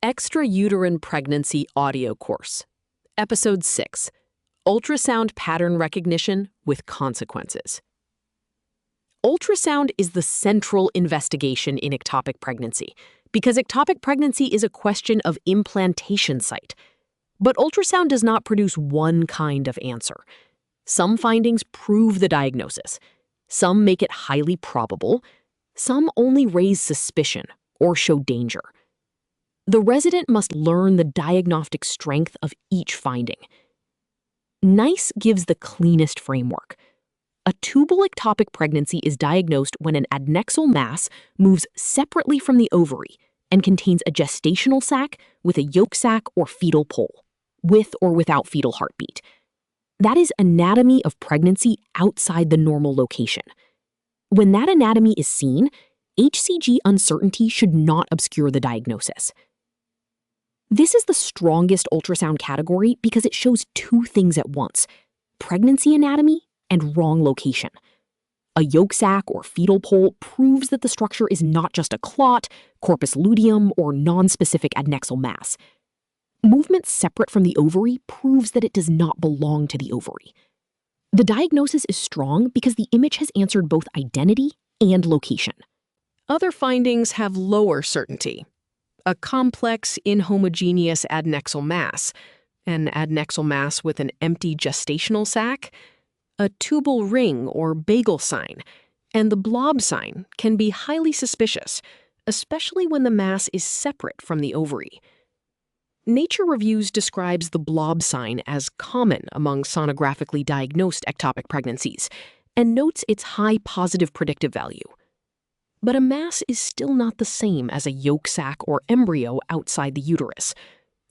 Extrauterine Pregnancy audio course. Episode 6, Ultrasound Pattern Recognition with Consequences. Ultrasound is the central investigation in ectopic pregnancy because ectopic pregnancy is a question of implantation site. But ultrasound does not produce one kind of answer. Some findings prove the diagnosis. Some make it highly probable. Some only raise suspicion or show danger. The resident must learn the diagnostic strength of each finding. NICE gives the cleanest framework. A tubal ectopic pregnancy is diagnosed when an adnexal mass moves separately from the ovary and contains a gestational sac with a yolk sac or fetal pole, with or without fetal heartbeat. That is anatomy of pregnancy outside the normal location. When that anatomy is seen, HCG uncertainty should not obscure the diagnosis. This is the strongest ultrasound category because it shows two things at once: pregnancy anatomy and wrong location. A yolk sac or fetal pole proves that the structure is not just a clot, corpus luteum, or nonspecific adnexal mass. Movement separate from the ovary proves that it does not belong to the ovary. The diagnosis is strong because the image has answered both identity and location. Other findings have lower certainty. A complex, inhomogeneous adnexal mass, an adnexal mass with an empty gestational sac, a tubal ring or bagel sign, and the blob sign can be highly suspicious, especially when the mass is separate from the ovary. Nature Reviews describes the blob sign as common among sonographically diagnosed ectopic pregnancies and notes its high positive predictive value. But a mass is still not the same as a yolk sac or embryo outside the uterus.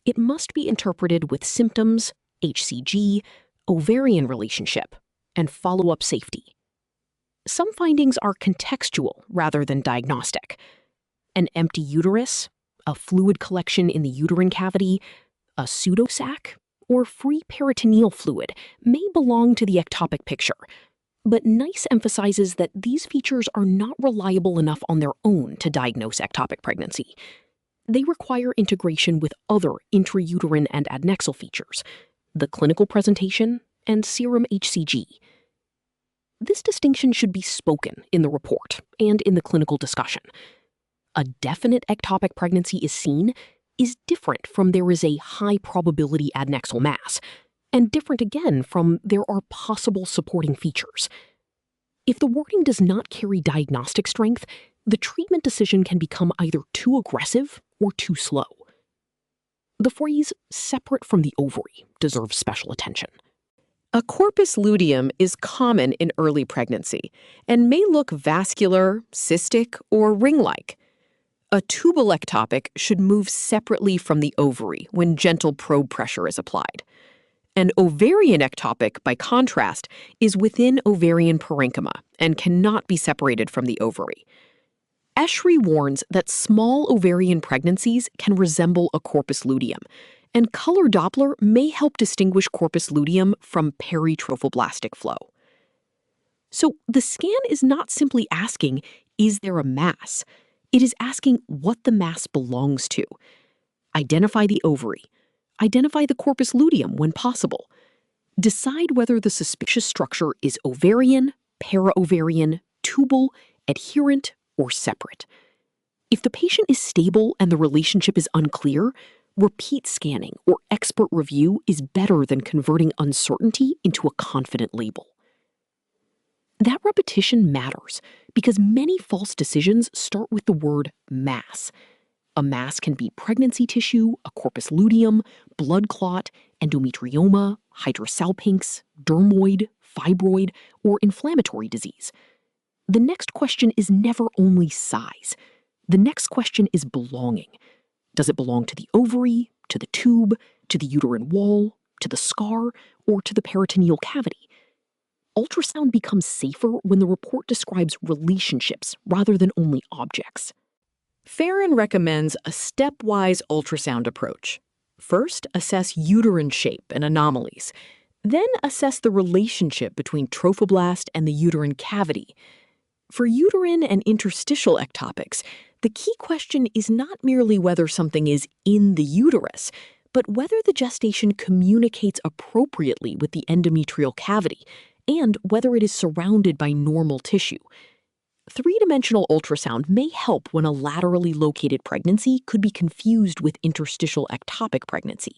It must be interpreted with symptoms, HCG, ovarian relationship, and follow-up safety. Some findings are contextual rather than diagnostic. An empty uterus, a fluid collection in the uterine cavity, a pseudosac, or free peritoneal fluid may belong to the ectopic picture. But NICE emphasizes that these features are not reliable enough on their own to diagnose ectopic pregnancy. They require integration with other intrauterine and adnexal features, the clinical presentation, and serum HCG. This distinction should be spoken in the report and in the clinical discussion. A definite ectopic pregnancy is seen is different from there is a high probability adnexal mass, and different again from there are possible supporting features. If the wording does not carry diagnostic strength, the treatment decision can become either too aggressive or too slow. The phrase "separate from the ovary" deserves special attention. A corpus luteum is common in early pregnancy and may look vascular, cystic, or ring-like. A tubal ectopic should move separately from the ovary when gentle probe pressure is applied. An ovarian ectopic, by contrast, is within ovarian parenchyma and cannot be separated from the ovary. Eschri warns that small ovarian pregnancies can resemble a corpus luteum, and color Doppler may help distinguish corpus luteum from peritrophoblastic flow. So the scan is not simply asking, is there a mass? It is asking what the mass belongs to. Identify the ovary. Identify the corpus luteum when possible. Decide whether the suspicious structure is ovarian, paraovarian, tubal, adherent, or separate. If the patient is stable and the relationship is unclear, repeat scanning or expert review is better than converting uncertainty into a confident label. That repetition matters because many false decisions start with the word mass. A mass can be pregnancy tissue, a corpus luteum, blood clot, endometrioma, hydrosalpinx, dermoid, fibroid, or inflammatory disease. The next question is never only size. The next question is belonging. Does it belong to the ovary, to the tube, to the uterine wall, to the scar, or to the peritoneal cavity? Ultrasound becomes safer when the report describes relationships rather than only objects. Farron recommends a stepwise ultrasound approach. First, assess uterine shape and anomalies. Then assess the relationship between trophoblast and the uterine cavity. For uterine and interstitial ectopics, The key question is not merely whether something is in the uterus, but whether the gestation communicates appropriately with the endometrial cavity and whether it is surrounded by normal tissue. Three-dimensional ultrasound may help when a laterally located pregnancy could be confused with interstitial ectopic pregnancy.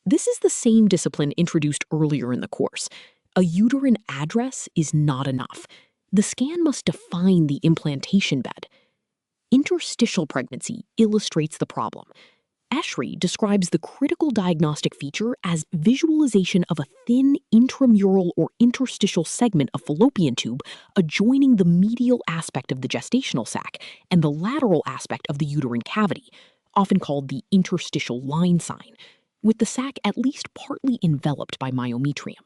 This is the same discipline introduced earlier in the course. A uterine address is not enough. The scan must define the implantation bed. Interstitial pregnancy illustrates the problem. Esri describes the critical diagnostic feature as visualization of a thin intramural or interstitial segment of fallopian tube adjoining the medial aspect of the gestational sac and the lateral aspect of the uterine cavity, often called the interstitial line sign, with the sac at least partly enveloped by myometrium.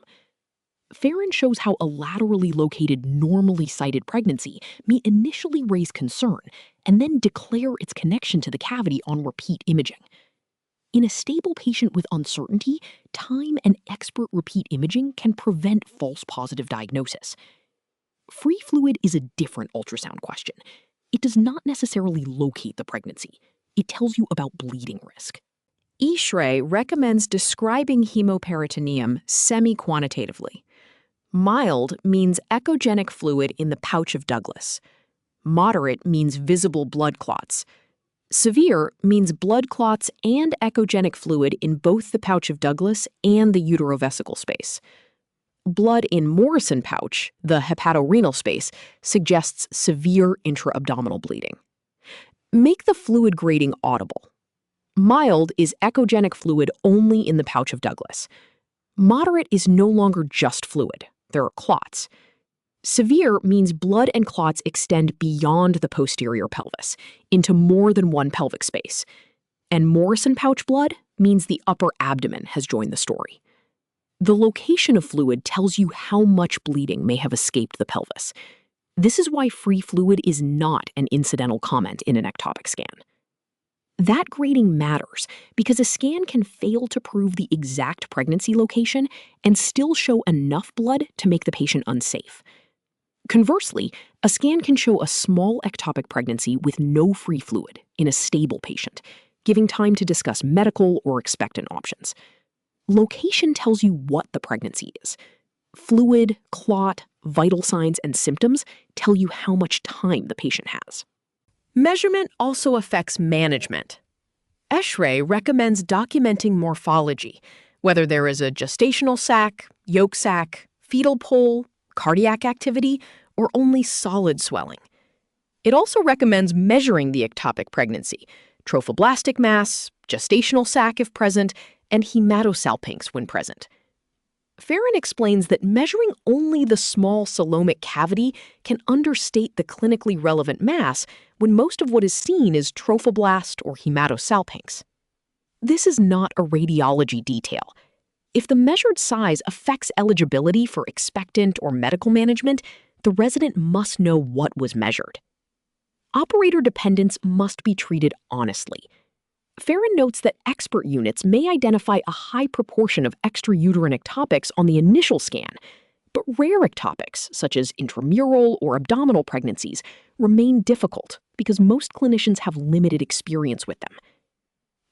Farron shows how a laterally located, normally sighted pregnancy may initially raise concern and then declare its connection to the cavity on repeat imaging. In a stable patient with uncertainty, time and expert repeat imaging can prevent false positive diagnosis. Free fluid is a different ultrasound question. It does not necessarily locate the pregnancy. It tells you about bleeding risk. Esri recommends describing hemoperitoneum semi-quantitatively. Mild means echogenic fluid in the pouch of Douglas. Moderate means visible blood clots. Severe means blood clots and echogenic fluid in both the pouch of Douglas and the uterovesical space. Blood in Morrison pouch, the hepatorenal space, suggests severe intra-abdominal bleeding. Make the fluid grading audible. Mild is echogenic fluid only in the pouch of Douglas. Moderate is no longer just fluid. There are clots. Severe means blood and clots extend beyond the posterior pelvis, into more than one pelvic space. And Morrison pouch blood means the upper abdomen has joined the story. The location of fluid tells you how much bleeding may have escaped the pelvis. This is why free fluid is not an incidental comment in an ectopic scan. That grading matters because a scan can fail to prove the exact pregnancy location and still show enough blood to make the patient unsafe. Conversely, a scan can show a small ectopic pregnancy with no free fluid in a stable patient, giving time to discuss medical or expectant options. Location tells you what the pregnancy is. Fluid, clot, vital signs, and symptoms tell you how much time the patient has. Measurement also affects management. Esri recommends documenting morphology, whether there is a gestational sac, yolk sac, fetal pole, cardiac activity, or only solid swelling. It also recommends measuring the ectopic pregnancy, trophoblastic mass, gestational sac if present, and hematosalpinx when present. Farron explains that measuring only the small coelomic cavity can understate the clinically relevant mass when most of what is seen is trophoblast or hematosalpinx. This is not a radiology detail. If the measured size affects eligibility for expectant or medical management, the resident must know what was measured. Operator dependence must be treated honestly. Farron notes that expert units may identify a high proportion of extrauterine ectopics on the initial scan, but rare ectopics, such as intramural or abdominal pregnancies, remain difficult because most clinicians have limited experience with them.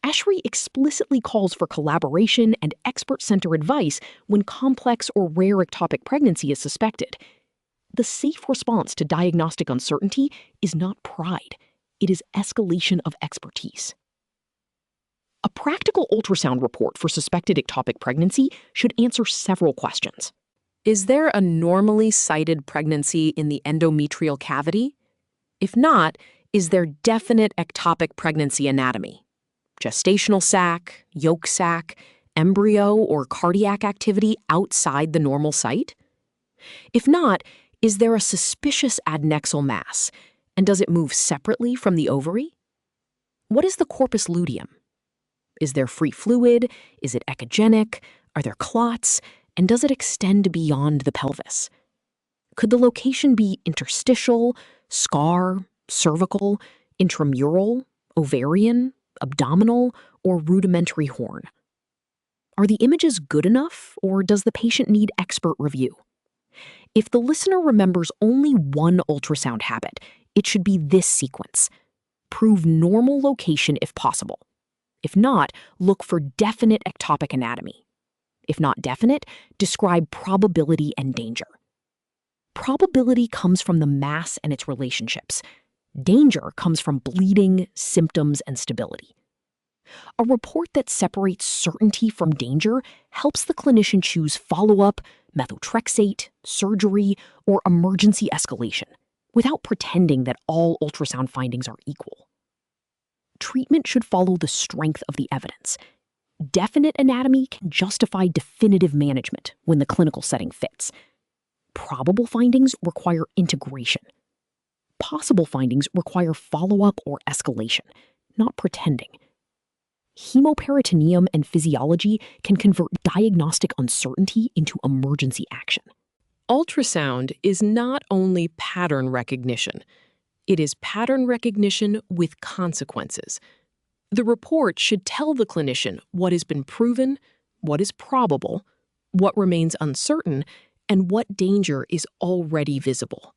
Esri explicitly calls for collaboration and expert-centered advice when complex or rare ectopic pregnancy is suspected. The safe response to diagnostic uncertainty is not pride. It is escalation of expertise. A practical ultrasound report for suspected ectopic pregnancy should answer several questions. Is there a normally sighted pregnancy in the endometrial cavity? If not, is there definite ectopic pregnancy anatomy? Gestational sac, yolk sac, embryo, or cardiac activity outside the normal site? If not, is there a suspicious adnexal mass, and does it move separately from the ovary? What is the corpus luteum? Is there free fluid? Is it echogenic? Are there clots? And does it extend beyond the pelvis? Could the location be interstitial, scar, cervical, intramural, ovarian, abdominal, or rudimentary horn? Are the images good enough, or does the patient need expert review? If the listener remembers only one ultrasound habit, it should be this sequence: Prove normal location if possible. If not, look for definite ectopic anatomy. If not definite, describe probability and danger. Probability comes from the mass and its relationships. Danger comes from bleeding, symptoms, and stability. A report that separates certainty from danger helps the clinician choose follow-up, methotrexate, surgery, or emergency escalation, without pretending that all ultrasound findings are equal. Treatment should follow the strength of the evidence. Definite anatomy can justify definitive management when the clinical setting fits. Probable findings require integration. Possible findings require follow-up or escalation, not pretending. Hemoperitoneum and physiology can convert diagnostic uncertainty into emergency action. Ultrasound is not only pattern recognition. It is pattern recognition with consequences. The report should tell the clinician what has been proven, what is probable, what remains uncertain, and what danger is already visible.